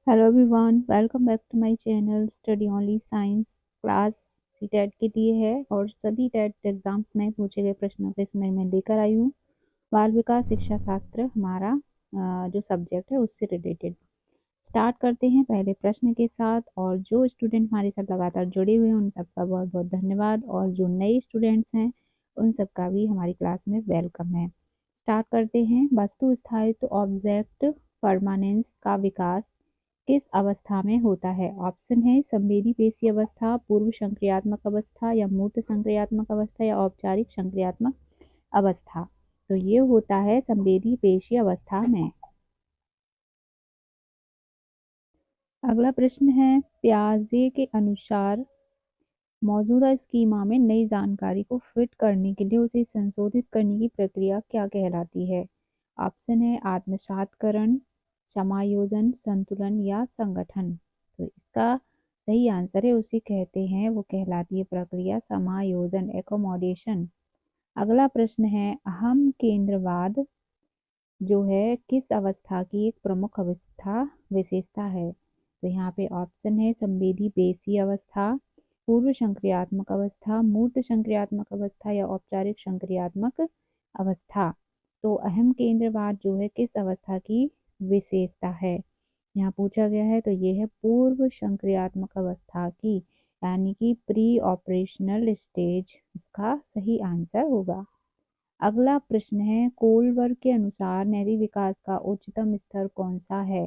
Hello everyone, welcome back to my channel study only science. Class C TET के लिए है और सभी टेट एग्जाम्स में पूछे गए प्रश्नों के इसमें मैं लेकर आई हूँ। बाल विकास शिक्षा शास्त्र हमारा जो सब्जेक्ट है उससे रिलेटेड। स्टार्ट करते हैं पहले प्रश्न के साथ। और जो स्टूडेंट हमारे साथ लगातार जुड़े हुए हैं उन सबका बहुत बहुत धन्यवाद, और जो नए स्टूडेंट्स हैं उन सबका भी हमारी क्लास में वेलकम है। स्टार्ट करते हैं। वस्तु स्थायित्व ऑब्जेक्ट परमानेंस का विकास किस अवस्था में होता है? ऑप्शन है संवेदी पेशी अवस्था, पूर्व संक्रियात्मक अवस्था, या मूर्त संक्रियात्मक अवस्था, या औपचारिक संक्रियात्मक अवस्था। तो ये होता है संवेदी पेशी अवस्था में। अगला प्रश्न है, प्याजे के अनुसार मौजूदा स्कीमा में नई जानकारी को फिट करने के लिए उसे संशोधित करने की प्रक्रिया क्या कहलाती है? ऑप्शन है आत्मसातकरण, समायोजन, संतुलन, या संगठन। तो इसका सही आंसर है उसे कहते हैं, वो कहलाती है प्रक्रिया समायोजन, एकोमोडेशन। अगला प्रश्न है, अहम केंद्रवाद जो है किस अवस्था की एक प्रमुख अवस्था विशेषता है? तो यहाँ पे ऑप्शन है संवेदी पेशी अवस्था, पूर्व संक्रियात्मक अवस्था, मूर्त संक्रियात्मक अवस्था, या औपचारिक संक्रियात्मक अवस्था। तो अहम केंद्रवाद जो है किस अवस्था की विशेषता है यहाँ पूछा गया है, तो ये है पूर्व संक्रियात्मक अवस्था की, यानी कि प्री ऑपरेशनल स्टेज इसका सही आंसर होगा। अगला प्रश्न है, कोलवर्ग के अनुसार नैतिक विकास का उच्चतम स्तर कौन सा है?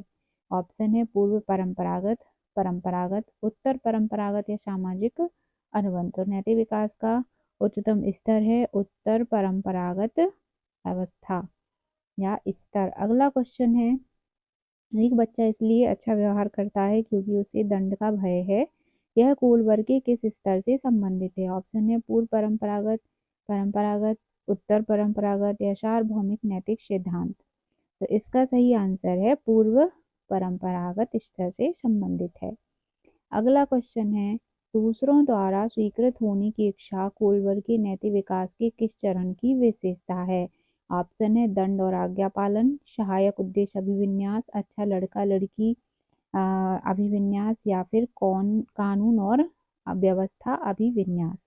ऑप्शन है पूर्व परंपरागत, परंपरागत, उत्तर परंपरागत, या सामाजिक अनुबंध। तो नैतिक विकास का उच्चतम स्तर है उत्तर परंपरागत अवस्था या स्तर। अगला क्वेश्चन है, एक बच्चा इसलिए अच्छा व्यवहार करता है क्योंकि उसे दंड का भय है, यह कोलवर्ग के किस स्तर से संबंधित है? ऑप्शन है पूर्व परंपरागत, परंपरागत, उत्तर परंपरागत, या सार्वभौमिक नैतिक सिद्धांत। तो इसका सही आंसर है पूर्व परंपरागत स्तर से संबंधित है। अगला क्वेश्चन है, दूसरों द्वारा स्वीकृत होने की इच्छा कोलवर्ग के नैतिक विकास के किस चरण की विशेषता है? ऑप्शन है दंड और आज्ञा पालन, सहायक उद्देश्य अभिविन्यास, अच्छा लड़का लड़की अभिविन्यास, या फिर कौन कानून और व्यवस्था अभिविन्यास।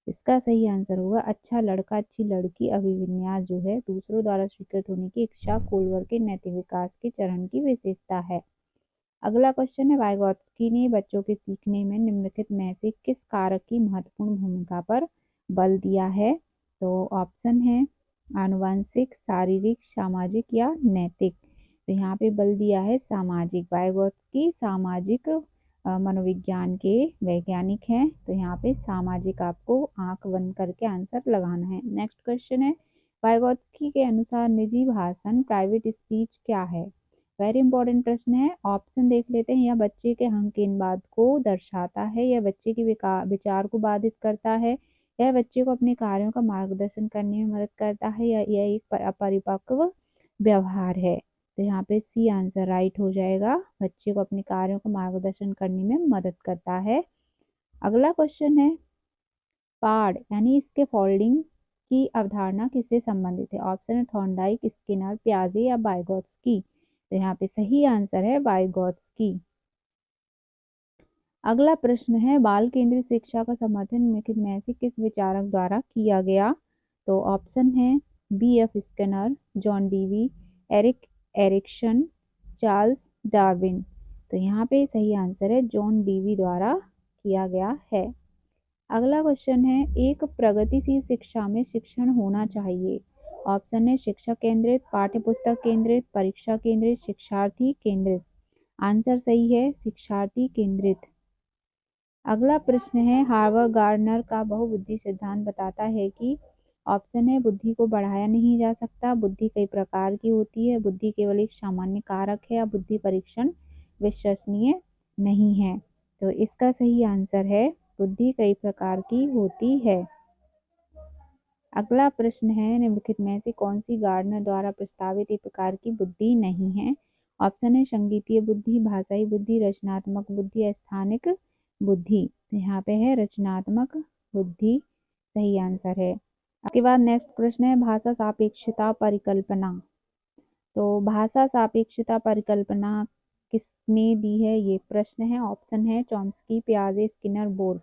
इसका सही आंसर होगा अच्छा लड़का अच्छी लड़की अभिविन्यास जो है दूसरों द्वारा स्वीकृत होने की इच्छा कोलवर्ग के नैतिक विकास के चरण की विशेषता है। अगला क्वेश्चन है, वाइगोत्स्की ने बच्चों के सीखने में निम्नलिखित में से किस कारक की महत्वपूर्ण भूमिका पर बल दिया है? तो ऑप्शन है आनुवंशिक, शारीरिक, सामाजिक, या नैतिक। तो यहाँ पे बल दिया है सामाजिक। वाइगोत्स्की सामाजिक मनोविज्ञान के वैज्ञानिक हैं, तो यहाँ पे सामाजिक आपको आंख बंद करके आंसर लगाना है। नेक्स्ट क्वेश्चन है, वाइगोत्स्की के अनुसार निजी भाषण प्राइवेट स्पीच क्या है? वेरी इंपॉर्टेंट प्रश्न है। ऑप्शन देख लेते हैं, यह बच्चे के अहंकेंद्रवाद को दर्शाता है, यह बच्चे के विचार को बाधित करता है, यह बच्चे को अपने कार्यों का मार्गदर्शन करने में मदद करता है, या यह एक अपरिपक्व व्यवहार है। तो यहाँ पे सी आंसर राइट हो जाएगा, बच्चे को अपने कार्यों का मार्गदर्शन करने में मदद करता है। अगला क्वेश्चन है, पाड़ यानी इसके फोल्डिंग की अवधारणा किससे संबंधित है? ऑप्शन है थॉर्नडाइक, स्किनर, पियाजे, या वाइगोत्स्की। तो यहाँ पे सही आंसर है वाइगोत्स्की। अगला प्रश्न है, बाल केंद्रित शिक्षा का समर्थन निम्नलिखित में से किस विचारक द्वारा किया गया? तो ऑप्शन है B.F. Skinner, John Dewey, Erik Erikson, Charles Darwin. तो यहाँ पे सही आंसर है जॉन डीवी द्वारा किया गया है। अगला क्वेश्चन है, एक प्रगतिशील शिक्षा में शिक्षण होना चाहिए। ऑप्शन है शिक्षक केंद्रित, पाठ्यपुस्तक केंद्रित, परीक्षा केंद्रित, शिक्षार्थी केंद्रित। आंसर सही है शिक्षार्थी केंद्रित। अगला प्रश्न है, हार्वर्ड गार्डनर का बहुबुद्धि सिद्धांत बताता है कि ऑप्शन है बुद्धि को बढ़ाया नहीं जा सकता, बुद्धि कई प्रकार की होती है, बुद्धि केवल एक सामान्य कारक है, या बुद्धि परीक्षण विश्वसनीय नहीं है। तो इसका सही आंसर है बुद्धि कई प्रकार की होती है। अगला प्रश्न है, निम्नलिखित में से कौन सी गार्डनर द्वारा प्रस्तावित एक प्रकार की बुद्धि नहीं है? ऑप्शन है संगीतीय बुद्धि, भाषाई बुद्धि, रचनात्मक बुद्धि, या स्थानिक बुद्धि। तो यहाँ पे है रचनात्मक बुद्धि सही आंसर है। उसके बाद नेक्स्ट प्रश्न है, भाषा सापेक्षता परिकल्पना। तो भाषा सापेक्षता परिकल्पना किसने दी है, ये प्रश्न है। ऑप्शन है चॉम्स्की, पियाजे, स्किनर, बोर्फ।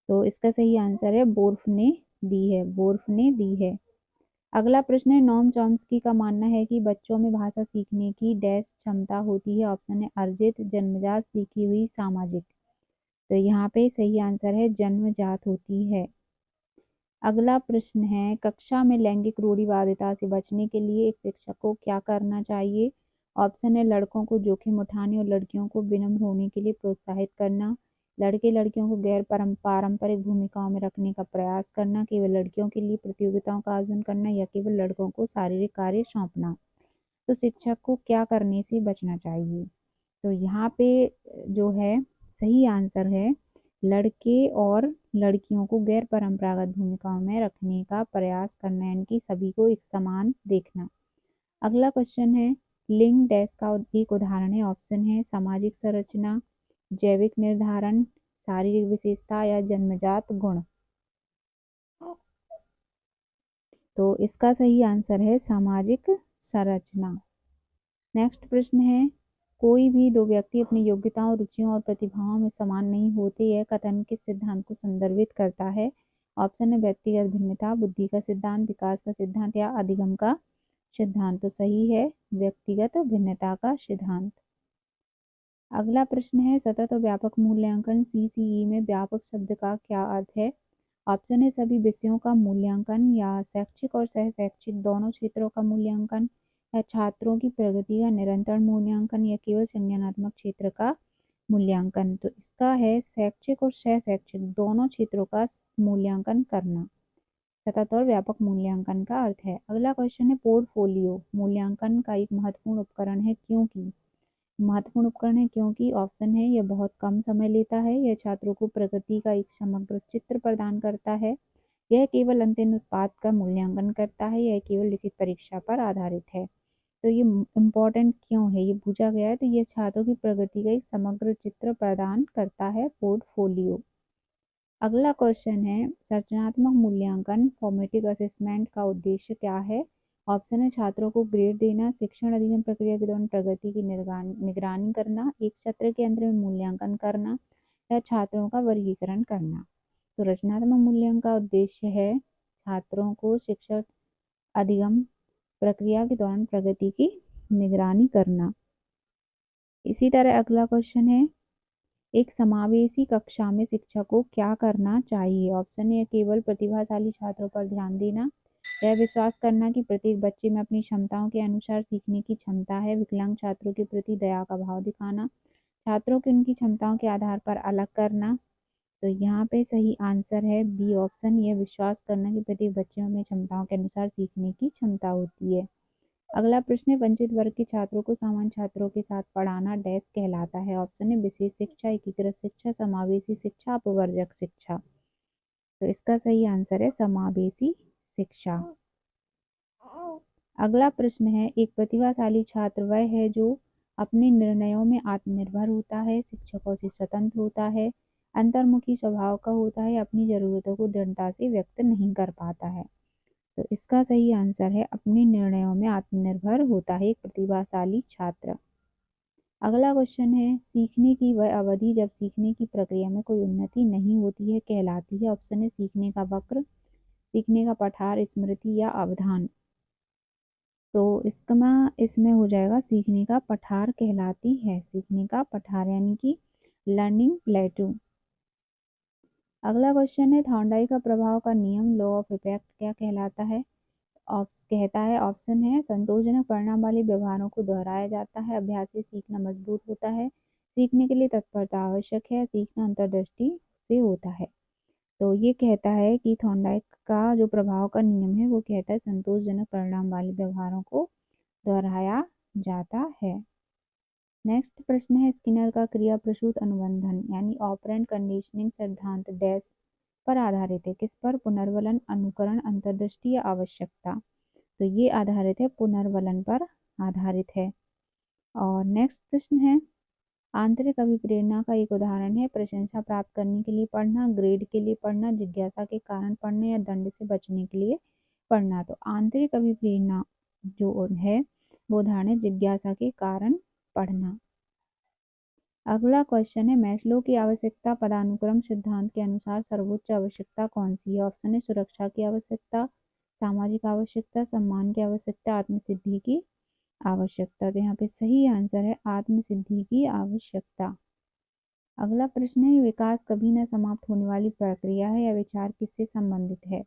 तो इसका सही आंसर है बोर्फ ने दी है, बोर्फ ने दी है। अगला प्रश्न है, नोम चॉम्स्की का मानना है कि बच्चों में भाषा सीखने की डैश क्षमता होती है। ऑप्शन है अर्जित, जन्मजात, सीखी हुई, सामाजिक। तो यहाँ पे सही आंसर है जन्मजात होती है। अगला प्रश्न है, कक्षा में लैंगिक रूढ़िवादिता से बचने के लिए एक शिक्षक को क्या करना चाहिए। ऑप्शन है लड़कों को जोखिम उठाने और लड़कियों को विनम्र होने के लिए प्रोत्साहित करना, लड़के लड़कियों को गैर पारंपरिक भूमिकाओं में रखने का प्रयास करना, केवल लड़कियों के लिए प्रतियोगिताओं का आयोजन करना, या केवल लड़कों को शारीरिक कार्य सौंपना। तो शिक्षक को क्या करने से बचना चाहिए। तो यहाँ पे जो है सही आंसर है लड़के और लड़कियों को गैर परंपरागत भूमिकाओं में रखने का प्रयास करना, यानी कि सभी को एक समान देखना। अगला क्वेश्चन है, लिंग डैश का एक उदाहरण है। ऑप्शन है सामाजिक संरचना, जैविक निर्धारण, शारीरिक विशेषता, या जन्मजात गुण। तो इसका सही आंसर है सामाजिक संरचना। नेक्स्ट प्रश्न है, कोई भी दो व्यक्ति अपनी योग्यताओं, रुचियों और प्रतिभाओं में समान नहीं होते, यह कथन किस सिद्धांत को संदर्भित करता है। ऑप्शन है व्यक्तिगत भिन्नता, बुद्धि का सिद्धांत, विकास का सिद्धांत, या अधिगम का सिद्धांत। तो सही है व्यक्तिगत भिन्नता का सिद्धांत। अगला प्रश्न है, सतत और व्यापक मूल्यांकन सीसीई में व्यापक शब्द का क्या अर्थ है। ऑप्शन है सभी विषयों का मूल्यांकन, या शैक्षिक और सह शैक्षिक दोनों क्षेत्रों का मूल्यांकन, या छात्रों की प्रगति का निरंतर मूल्यांकन, या केवल संज्ञानात्मक क्षेत्र का मूल्यांकन। तो इसका है शैक्षिक और सह शैक्षिक दोनों क्षेत्रों का मूल्यांकन करना। सतत और व्यापक मूल्यांकन का अर्थ है। अगला क्वेश्चन है, पोर्टफोलियो मूल्यांकन का एक महत्वपूर्ण उपकरण है क्योंकि। महत्वपूर्ण उपकरण है क्योंकि ऑप्शन है यह बहुत कम समय लेता है, यह छात्रों को प्रगति का एक समग्र चित्र प्रदान करता है, यह केवल अंतिम उत्पाद का मूल्यांकन करता है, यह केवल लिखित परीक्षा पर आधारित है। तो ये इम्पोर्टेंट क्यों है, ये पूछा गया है। तो ये छात्रों की प्रगति का एक समग्र चित्र प्रदान करता है पोर्टफोलियो। अगला क्वेश्चन है, संरचनात्मक मूल्यांकन फॉर्मेटिव असेसमेंट का उद्देश्य क्या है। ऑप्शन है छात्रों को ग्रेड देना, शिक्षण अधिगम प्रक्रिया के दौरान प्रगति की निगरानी करना, एक सत्र के अंत में मूल्यांकन करना, या छात्रों का वर्गीकरण करना। तो रचनात्मक मूल्यांकन का उद्देश्य है छात्रों को शिक्षण अधिगम प्रक्रिया के दौरान प्रगति की निगरानी करना। इसी तरह अगला क्वेश्चन है, एक समावेशी कक्षा में शिक्षक को क्या करना चाहिए। ऑप्शन है केवल प्रतिभाशाली छात्रों पर ध्यान देना, यह विश्वास करना कि प्रत्येक बच्चे में अपनी क्षमताओं के अनुसार सीखने की क्षमता है, विकलांग छात्रों के प्रति दया का भाव दिखाना, छात्रों की उनकी क्षमताओं के आधार पर अलग करना। तो यहाँ पे सही आंसर है बी ऑप्शन, यह विश्वास करना कि प्रत्येक बच्चे में क्षमताओं के अनुसार सीखने की क्षमता होती है। अगला प्रश्न है, वंचित वर्ग के छात्रों को सामान्य छात्रों के साथ पढ़ाना डैश कहलाता है। ऑप्शन है विशेष शिक्षा, एकीकृत शिक्षा, समावेशी शिक्षा, अपवर्जक शिक्षा। तो इसका सही आंसर है समावेशी शिक्षा। अगला प्रश्न है, एक प्रतिभाशाली छात्र वह है जो अपने निर्णयों में आत्मनिर्भर होता है, शिक्षकों से स्वतंत्र होता है, अंतर्मुखी स्वभाव का होता है, अपनी जरूरतों को दृढ़ता से व्यक्त नहीं कर पाता है। तो इसका सही आंसर है अपने निर्णयों में आत्मनिर्भर होता है एक प्रतिभाशाली छात्र। अगला क्वेश्चन है, सीखने की वह अवधि जब सीखने की प्रक्रिया में कोई उन्नति नहीं होती है कहलाती है। ऑप्शन है सीखने का वक्र, सीखने का पठार, स्मृति, या अवधान। तो इसमें हो जाएगा सीखने का पठार कहलाती है, सीखने का पठार यानी कि लर्निंग प्लेटू। अगला क्वेश्चन है, थॉर्नडाइक का प्रभाव का नियम लॉ ऑफ इफेक्ट क्या कहलाता है। कहता है ऑप्शन है संतोषजनक परिणाम वाले व्यवहारों को दोहराया जाता है, अभ्यास से सीखना मजबूत होता है, सीखने के लिए तत्परता आवश्यक है, सीखना अंतर्दृष्टि से होता है। तो ये कहता है कि थॉर्नडाइक का जो प्रभाव का नियम है वो कहता है संतोषजनक परिणाम वाले व्यवहारों को दोहराया जाता है। नेक्स्ट प्रश्न है, स्किनर का क्रिया प्रसूत अनुबंधन यानी ऑपरेंट कंडीशनिंग सिद्धांत डैश पर आधारित है। किस पर, पुनर्वलन, अनुकरण, अंतर्दृष्टि, या आवश्यकता। तो ये आधारित है पुनर्वलन पर आधारित है। और नेक्स्ट प्रश्न है, आंतरिक अभिप्रेरणा का एक उदाहरण है प्रशंसा प्राप्त करने के लिए पढ़ना, ग्रेड के लिए पढ़ना, जिज्ञासा के कारण पढ़ना, या दंड से बचने के लिए पढ़ना। तो आंतरिक अभिप्रेरणा जो है वो उदाहरण है जिज्ञासा के कारण पढ़ना। अगला क्वेश्चन है, मैस्लो की आवश्यकता पदानुक्रम सिद्धांत के अनुसार सर्वोच्च आवश्यकता कौन सी है? ऑप्शन है सुरक्षा की आवश्यकता, सामाजिक आवश्यकता, सम्मान की आवश्यकता, आत्मसिद्धि की आवश्यकता। तो यहाँ पे सही आंसर है आत्मसिद्धि की आवश्यकता। अगला प्रश्न है, विकास कभी न समाप्त होने वाली प्रक्रिया है या विचार किससे संबंधित है?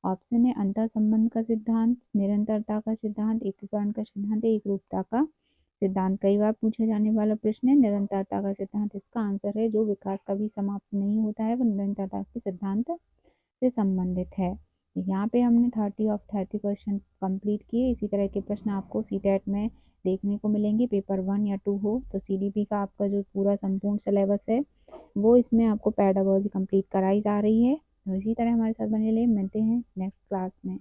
ऑप्शन है अंतर संबंध का सिद्धांत, निरंतरता का सिद्धांत, एकीकरण का सिद्धांत, एकरूपता का सिद्धांत। कई बार पूछे जाने वाला प्रश्न है निरंतरता का सिद्धांत। इसका आंसर है जो विकास कभी समाप्त नहीं होता है वो निरंतरता के सिद्धांत से संबंधित है। यहाँ पे हमने 30 ऑफ 30 क्वेश्चन कंप्लीट किए। इसी तरह के प्रश्न आपको सीटेट में देखने को मिलेंगे, पेपर 1 या 2 हो तो। सीडीपी का आपका जो पूरा संपूर्ण सिलेबस है वो इसमें आपको पेडागोजी कंप्लीट कराई जा रही है। तो इसी तरह हमारे साथ बने रहिए, मिलते हैं नेक्स्ट क्लास में।